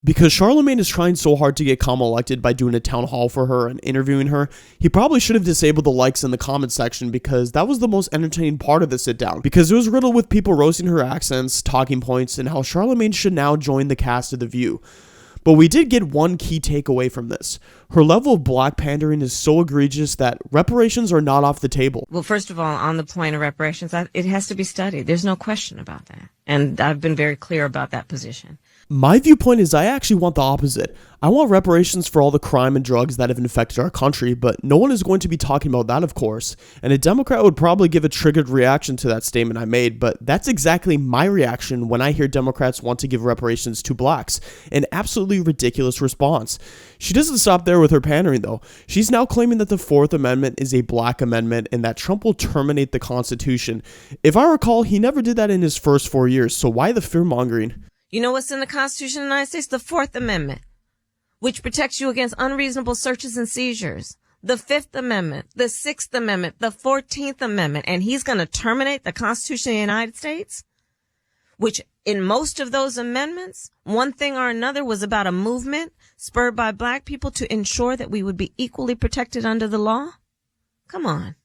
Because Charlemagne is trying so hard to get Kamala elected by doing a town hall for her and interviewing her, he probably should have disabled the likes in the comment section, because that was the most entertaining part of the sit down, because it was riddled with people roasting her accents, talking points, and how Charlemagne should now join the cast of The View. But we did get one key takeaway from this. Her level of black pandering is so egregious that reparations are not off the table. Well, first of all, on the point of reparations, it has to be studied. There's no question about that. And I've been very clear about that position. My viewpoint is I actually want the opposite. I want reparations for all the crime and drugs that have infected our country, but no one is going to be talking about that, of course. And a Democrat would probably give a triggered reaction to that statement I made, but that's exactly my reaction when I hear Democrats want to give reparations to blacks. An absolutely ridiculous response. She doesn't stop there with her pandering, though. She's now claiming that the 4th Amendment is a black amendment and that Trump will terminate the Constitution. If I recall, he never did that in his first 4 years, so why the fear-mongering? You know what's in the Constitution of the United States? The 4th Amendment, which protects you against unreasonable searches and seizures. The 5th Amendment, the 6th Amendment, the 14th Amendment. And he's going to terminate the Constitution of the United States, which in most of those amendments, one thing or another was about a movement spurred by black people to ensure that we would be equally protected under the law. Come on.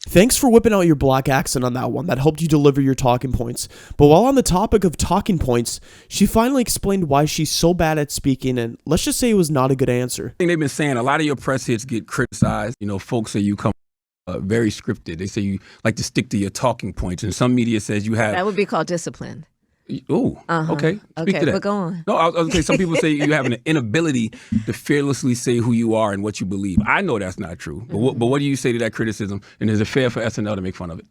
Thanks for whipping out your black accent on that one. That helped you deliver your talking points. But while on the topic of talking points, she finally explained why she's so bad at speaking, and let's just say it was not a good answer. I think they've been saying a lot of your press hits get criticized. You know, folks say you come very scripted. They say you like to stick to your talking points, and some media says you have... That would be called disciplined. Oh, okay. Speak to that. But go on. No, I was going to say some people say you have an inability to fearlessly say who you are and what you believe. I know that's not true. But what do you say to that criticism? And is it fair for SNL to make fun of it?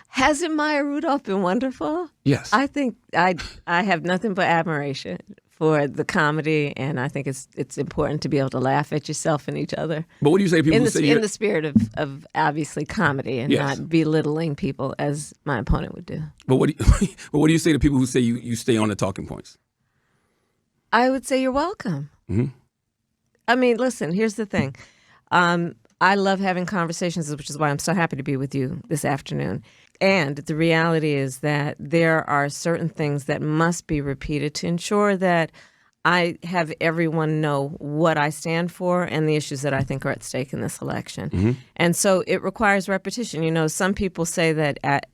Hasn't Maya Rudolph been wonderful? Yes. I think I have nothing but admiration for the comedy, and I think it's important to be able to laugh at yourself and each other. But what do you say to people who say in the spirit of obviously comedy and not belittling people as my opponent would do? But what do you say to people who say you stay on the talking points? I would say you're welcome. Mm-hmm. I mean, listen, here's the thing. I love having conversations, which is why I'm so happy to be with you this afternoon. And the reality is that there are certain things that must be repeated to ensure that I have everyone know what I stand for and the issues that I think are at stake in this election. Mm-hmm. And so it requires repetition. You know, some people say that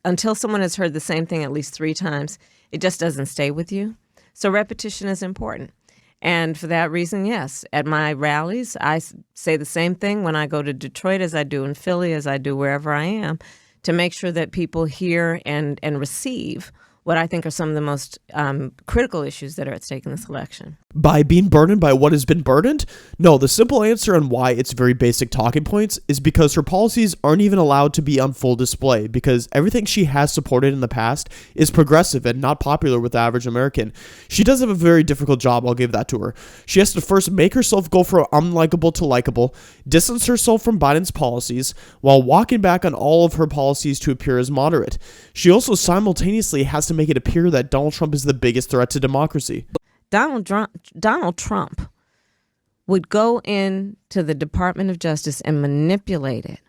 until someone has heard the same thing at least 3 times, it just doesn't stay with you. So repetition is important. And for that reason, yes, at my rallies, I say the same thing when I go to Detroit as I do in Philly, as I do wherever I am, to make sure that people hear and receive what I think are some of the most critical issues that are at stake in this election. By being burdened by what has been burdened? No, the simple answer on why it's very basic talking points is because her policies aren't even allowed to be on full display, because everything she has supported in the past is progressive and not popular with the average American. She does have a very difficult job, I'll give that to her. She has to first make herself go from unlikable to likable, distance herself from Biden's policies, while walking back on all of her policies to appear as moderate. She also simultaneously has to make it appear that Donald Trump is the biggest threat to democracy. Donald Trump would go into the Department of Justice and manipulate it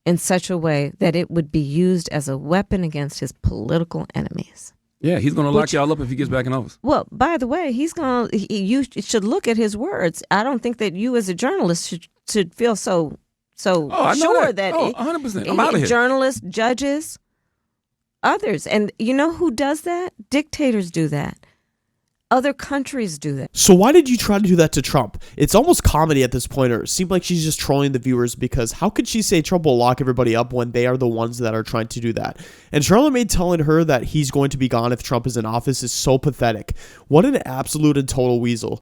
in such a way that it would be used as a weapon against his political enemies. Yeah, he's going to lock y'all up if he gets back in office. Well, by the way, you should look at his words. I don't think that you as a journalist should feel so sure that 100%. I'm out of here. Journalists, judges, others. And you know who does that? Dictators do that. Other countries do that. So why did you try to do that to Trump? It's almost comedy at this point, or it seemed like she's just trolling the viewers, because how could she say Trump will lock everybody up when they are the ones that are trying to do that? And Charlemagne telling her that he's going to be gone if Trump is in office is so pathetic. What an absolute and total weasel.